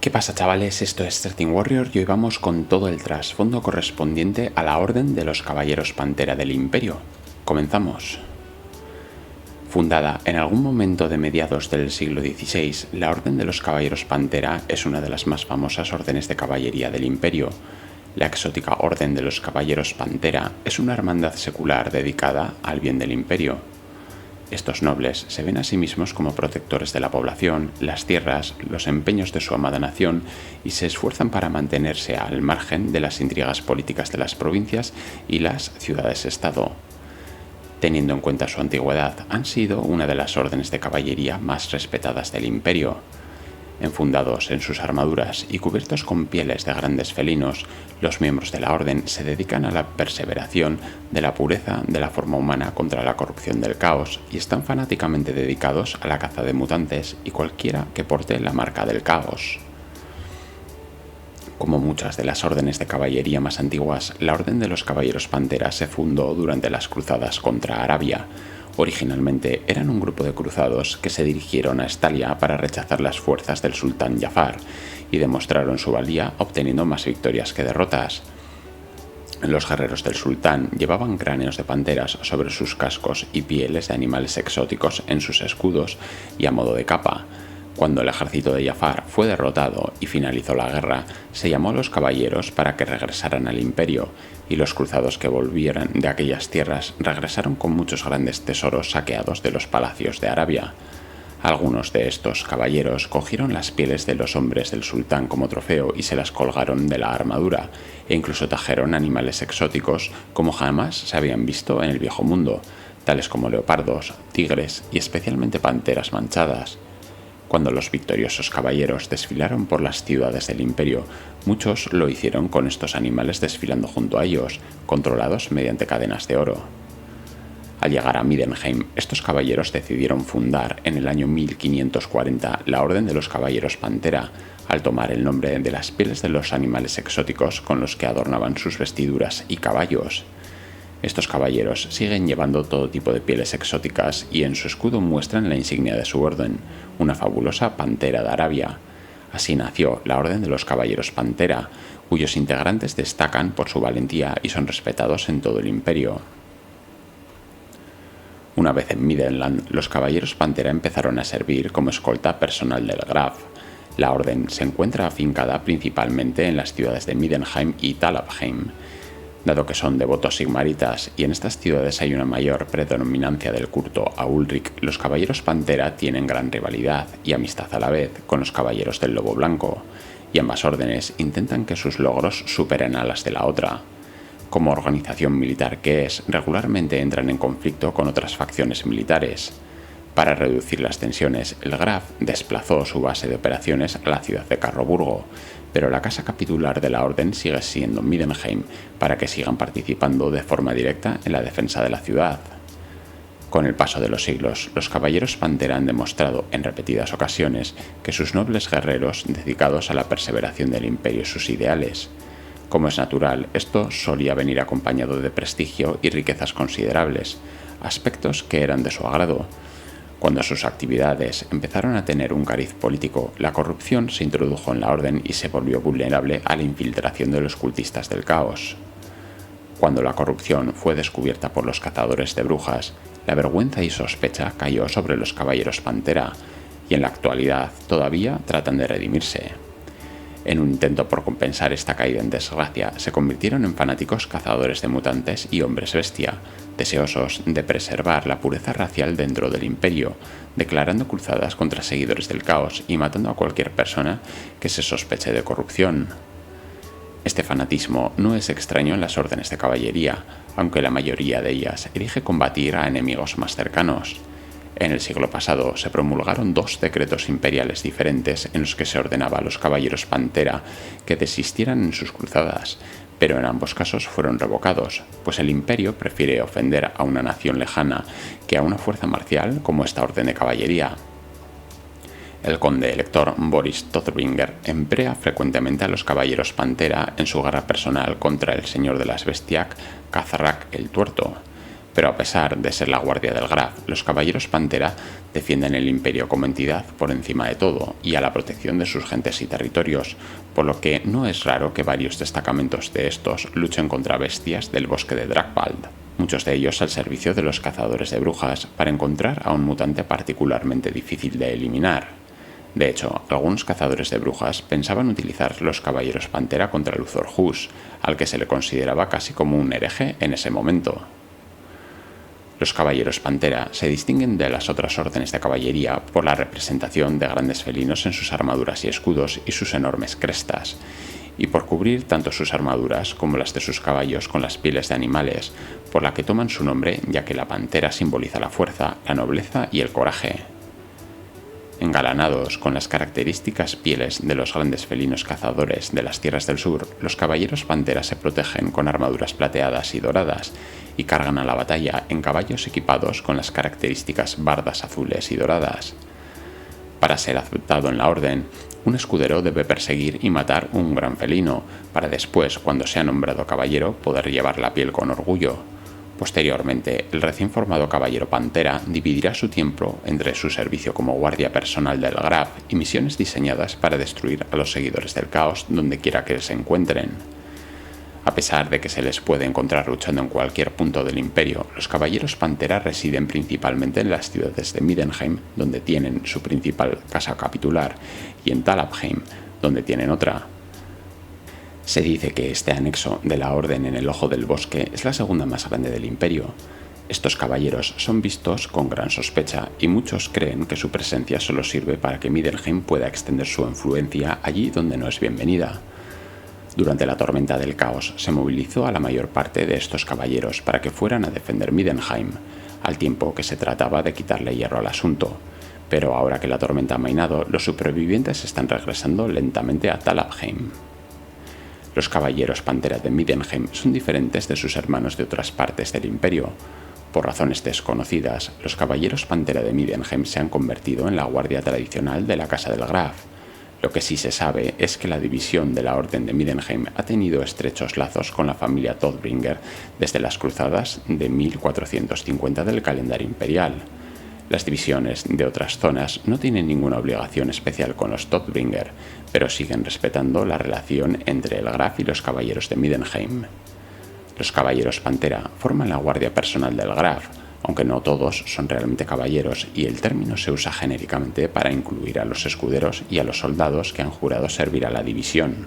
¿Qué pasa, chavales? Esto es 13 Warrior y hoy vamos con todo el trasfondo correspondiente a la Orden de los Caballeros Pantera del Imperio. Comenzamos. Fundada en algún momento de mediados del siglo XVI, la Orden de los Caballeros Pantera es una de las más famosas órdenes de caballería del Imperio. La exótica Orden de los Caballeros Pantera es una hermandad secular dedicada al bien del Imperio. Estos nobles se ven a sí mismos como protectores de la población, las tierras, los empeños de su amada nación y se esfuerzan para mantenerse al margen de las intrigas políticas de las provincias y las ciudades-estado. Teniendo en cuenta su antigüedad, han sido una de las órdenes de caballería más respetadas del Imperio. Enfundados en sus armaduras y cubiertos con pieles de grandes felinos, los miembros de la orden se dedican a la perseveración de la pureza de la forma humana contra la corrupción del caos y están fanáticamente dedicados a la caza de mutantes y cualquiera que porte la marca del caos. Como muchas de las órdenes de caballería más antiguas, la Orden de los Caballeros Pantera se fundó durante las cruzadas contra Arabia. Originalmente eran un grupo de cruzados que se dirigieron a Estalia para rechazar las fuerzas del sultán Jafar y demostraron su valía obteniendo más victorias que derrotas. Los guerreros del sultán llevaban cráneos de panteras sobre sus cascos y pieles de animales exóticos en sus escudos y a modo de capa. Cuando el ejército de Jafar fue derrotado y finalizó la guerra, se llamó a los caballeros para que regresaran al imperio, y los cruzados que volvieran de aquellas tierras regresaron con muchos grandes tesoros saqueados de los palacios de Arabia. Algunos de estos caballeros cogieron las pieles de los hombres del sultán como trofeo y se las colgaron de la armadura, e incluso trajeron animales exóticos como jamás se habían visto en el viejo mundo, tales como leopardos, tigres y especialmente panteras manchadas. Cuando los victoriosos caballeros desfilaron por las ciudades del imperio, muchos lo hicieron con estos animales desfilando junto a ellos, controlados mediante cadenas de oro. Al llegar a Middenheim, estos caballeros decidieron fundar en el año 1540 la Orden de los Caballeros Pantera, al tomar el nombre de las pieles de los animales exóticos con los que adornaban sus vestiduras y caballos. Estos caballeros siguen llevando todo tipo de pieles exóticas y en su escudo muestran la insignia de su orden, una fabulosa pantera de Arabia. Así nació la Orden de los Caballeros Pantera, cuyos integrantes destacan por su valentía y son respetados en todo el imperio. Una vez en Middenland, los Caballeros Pantera empezaron a servir como escolta personal del Graf. La orden se encuentra afincada principalmente en las ciudades de Middenheim y Talabheim. Dado que son devotos sigmaritas y en estas ciudades hay una mayor predominancia del culto a Ulrich, los Caballeros Pantera tienen gran rivalidad y amistad a la vez con los Caballeros del Lobo Blanco, y ambas órdenes intentan que sus logros superen a las de la otra. Como organización militar que es, regularmente entran en conflicto con otras facciones militares. Para reducir las tensiones, el Graf desplazó su base de operaciones a la ciudad de Carroburgo, pero la casa capitular de la Orden sigue siendo Middenheim para que sigan participando de forma directa en la defensa de la ciudad. Con el paso de los siglos, los Caballeros Pantera han demostrado en repetidas ocasiones que sus nobles guerreros dedicados a la perseveración del imperio y sus ideales. Como es natural, esto solía venir acompañado de prestigio y riquezas considerables, aspectos que eran de su agrado. Cuando sus actividades empezaron a tener un cariz político, la corrupción se introdujo en la orden y se volvió vulnerable a la infiltración de los cultistas del caos. Cuando la corrupción fue descubierta por los cazadores de brujas, la vergüenza y sospecha cayó sobre los Caballeros Pantera, y en la actualidad todavía tratan de redimirse. En un intento por compensar esta caída en desgracia, se convirtieron en fanáticos cazadores de mutantes y hombres bestia, deseosos de preservar la pureza racial dentro del imperio, declarando cruzadas contra seguidores del caos y matando a cualquier persona que se sospeche de corrupción. Este fanatismo no es extraño en las órdenes de caballería, aunque la mayoría de ellas elige combatir a enemigos más cercanos. En el siglo pasado se promulgaron 2 decretos imperiales diferentes en los que se ordenaba a los Caballeros Pantera que desistieran en sus cruzadas, pero en ambos casos fueron revocados, pues el imperio prefiere ofender a una nación lejana que a una fuerza marcial como esta orden de caballería. El conde elector Boris Todringer emplea frecuentemente a los Caballeros Pantera en su guerra personal contra el señor de las Bestiac, Khazrak el Tuerto. Pero a pesar de ser la guardia del Graf, los Caballeros Pantera defienden el Imperio como entidad por encima de todo y a la protección de sus gentes y territorios, por lo que no es raro que varios destacamentos de estos luchen contra bestias del bosque de Dragvald, muchos de ellos al servicio de los cazadores de brujas para encontrar a un mutante particularmente difícil de eliminar. De hecho, algunos cazadores de brujas pensaban utilizar los Caballeros Pantera contra Luthor Hus, al que se le consideraba casi como un hereje en ese momento. Los Caballeros Pantera se distinguen de las otras órdenes de caballería por la representación de grandes felinos en sus armaduras y escudos y sus enormes crestas, y por cubrir tanto sus armaduras como las de sus caballos con las pieles de animales, por la que toman su nombre ya que la pantera simboliza la fuerza, la nobleza y el coraje. Engalanados con las características pieles de los grandes felinos cazadores de las tierras del sur, los caballeros pantera se protegen con armaduras plateadas y doradas y cargan a la batalla en caballos equipados con las características bardas azules y doradas. Para ser aceptado en la orden, un escudero debe perseguir y matar un gran felino, para después, cuando sea nombrado caballero, poder llevar la piel con orgullo. Posteriormente, el recién formado caballero pantera dividirá su tiempo entre su servicio como guardia personal del Graf y misiones diseñadas para destruir a los seguidores del caos donde quiera que se encuentren. A pesar de que se les puede encontrar luchando en cualquier punto del imperio, los caballeros pantera residen principalmente en las ciudades de Middenheim, donde tienen su principal casa capitular, y en Talabheim, donde tienen otra. Se dice que este anexo de la Orden en el Ojo del Bosque es la segunda más grande del imperio. Estos caballeros son vistos con gran sospecha y muchos creen que su presencia solo sirve para que Middenheim pueda extender su influencia allí donde no es bienvenida. Durante la tormenta del caos se movilizó a la mayor parte de estos caballeros para que fueran a defender Middenheim, al tiempo que se trataba de quitarle hierro al asunto. Pero ahora que la tormenta ha amainado, los supervivientes están regresando lentamente a Talabheim. Los caballeros pantera de Middenheim son diferentes de sus hermanos de otras partes del imperio. Por razones desconocidas, los caballeros pantera de Middenheim se han convertido en la guardia tradicional de la Casa del Graf. Lo que sí se sabe es que la división de la Orden de Middenheim ha tenido estrechos lazos con la familia Todbringer desde las cruzadas de 1450 del calendario imperial. Las divisiones de otras zonas no tienen ninguna obligación especial con los Todbringer, pero siguen respetando la relación entre el Graf y los caballeros de Middenheim. Los caballeros pantera forman la guardia personal del Graf, aunque no todos son realmente caballeros, y el término se usa genéricamente para incluir a los escuderos y a los soldados que han jurado servir a la división.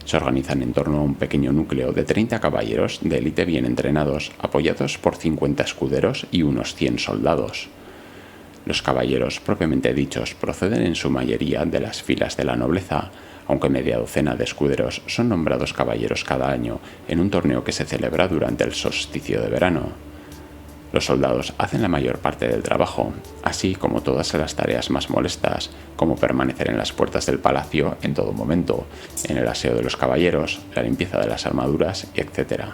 Se organizan en torno a un pequeño núcleo de 30 caballeros de élite bien entrenados, apoyados por 50 escuderos y unos 100 soldados. Los caballeros propiamente dichos proceden en su mayoría de las filas de la nobleza, aunque media docena de escuderos son nombrados caballeros cada año en un torneo que se celebra durante el solsticio de verano. Los soldados hacen la mayor parte del trabajo, así como todas las tareas más molestas, como permanecer en las puertas del palacio en todo momento, en el aseo de los caballeros, la limpieza de las armaduras, etc.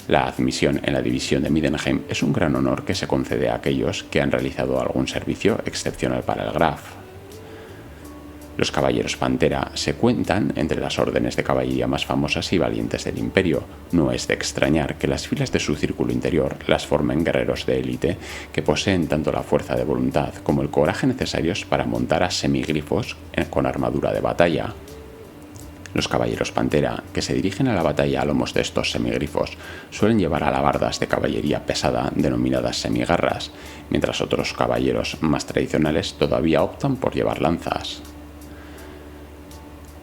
La admisión en la división de Middenheim es un gran honor que se concede a aquellos que han realizado algún servicio excepcional para el Graf. Los caballeros pantera se cuentan entre las órdenes de caballería más famosas y valientes del imperio. No es de extrañar que las filas de su círculo interior las formen guerreros de élite que poseen tanto la fuerza de voluntad como el coraje necesarios para montar a semigrifos con armadura de batalla. Los caballeros pantera, que se dirigen a la batalla a lomos de estos semigrifos, suelen llevar alabardas de caballería pesada denominadas semigarras, mientras otros caballeros más tradicionales todavía optan por llevar lanzas.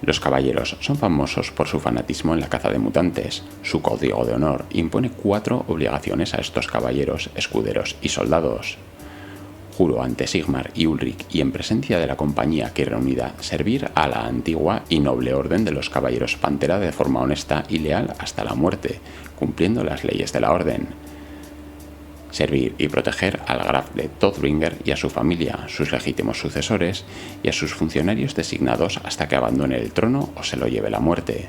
Los caballeros son famosos por su fanatismo en la caza de mutantes. Su código de honor impone 4 obligaciones a estos caballeros, escuderos y soldados. Juro ante Sigmar y Ulrich y en presencia de la compañía aquí reunida servir a la antigua y noble orden de los caballeros pantera de forma honesta y leal hasta la muerte, cumpliendo las leyes de la orden. Servir y proteger al Graf de Todbringer y a su familia, sus legítimos sucesores y a sus funcionarios designados hasta que abandone el trono o se lo lleve la muerte.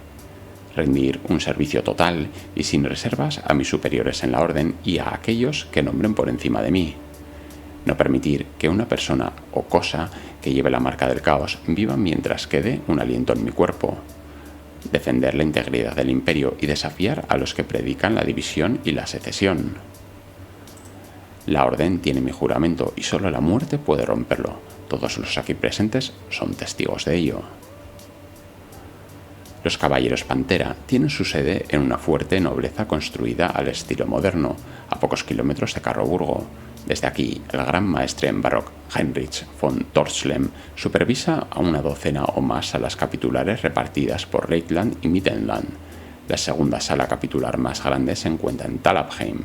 Rendir un servicio total y sin reservas a mis superiores en la orden y a aquellos que nombren por encima de mí. No permitir que una persona o cosa que lleve la marca del caos viva mientras quede un aliento en mi cuerpo. Defender la integridad del imperio y desafiar a los que predican la división y la secesión. La orden tiene mi juramento y solo la muerte puede romperlo. Todos los aquí presentes son testigos de ello. Los Caballeros Pantera tienen su sede en una fuerte nobleza construida al estilo moderno, a pocos kilómetros de Carroburgo. Desde aquí, el gran maestre en Barock, Heinrich von Torslem, supervisa a una docena o más salas capitulares repartidas por Leitland y Mittenland. La segunda sala capitular más grande se encuentra en Talabheim.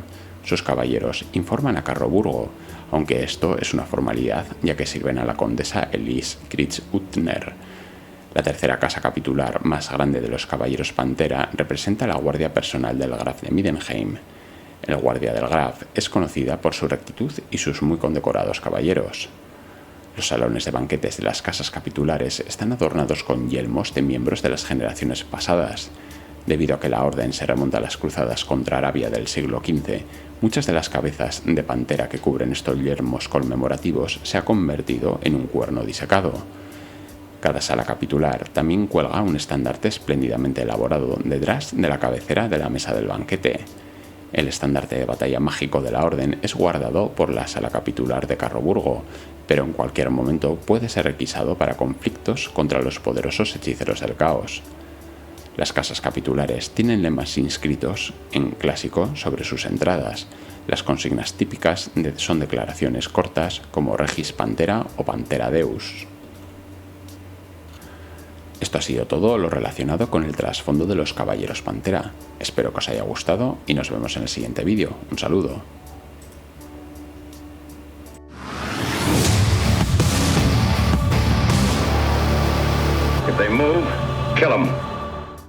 Sus caballeros informan a Carroburgo, aunque esto es una formalidad ya que sirven a la condesa Elise Kritz-Utner. La tercera casa capitular más grande de los Caballeros Pantera representa la guardia personal del Graf de Middenheim. El guardia del Graf es conocida por su rectitud y sus muy condecorados caballeros. Los salones de banquetes de las casas capitulares están adornados con yelmos de miembros de las generaciones pasadas. Debido a que la orden se remonta a las cruzadas contra Arabia del siglo XV, muchas de las cabezas de pantera que cubren estos yelmos conmemorativos se ha convertido en un cuerno disecado. Cada sala capitular también cuelga un estandarte espléndidamente elaborado detrás de la cabecera de la mesa del banquete. El estandarte de batalla mágico de la orden es guardado por la sala capitular de Carroburgo, pero en cualquier momento puede ser requisado para conflictos contra los poderosos hechiceros del caos. Las casas capitulares tienen lemas inscritos en clásico sobre sus entradas. Las consignas típicas son declaraciones cortas como Regis Pantera o Pantera Deus. Esto ha sido todo lo relacionado con el trasfondo de los Caballeros Pantera. Espero que os haya gustado y nos vemos en el siguiente vídeo. Un saludo.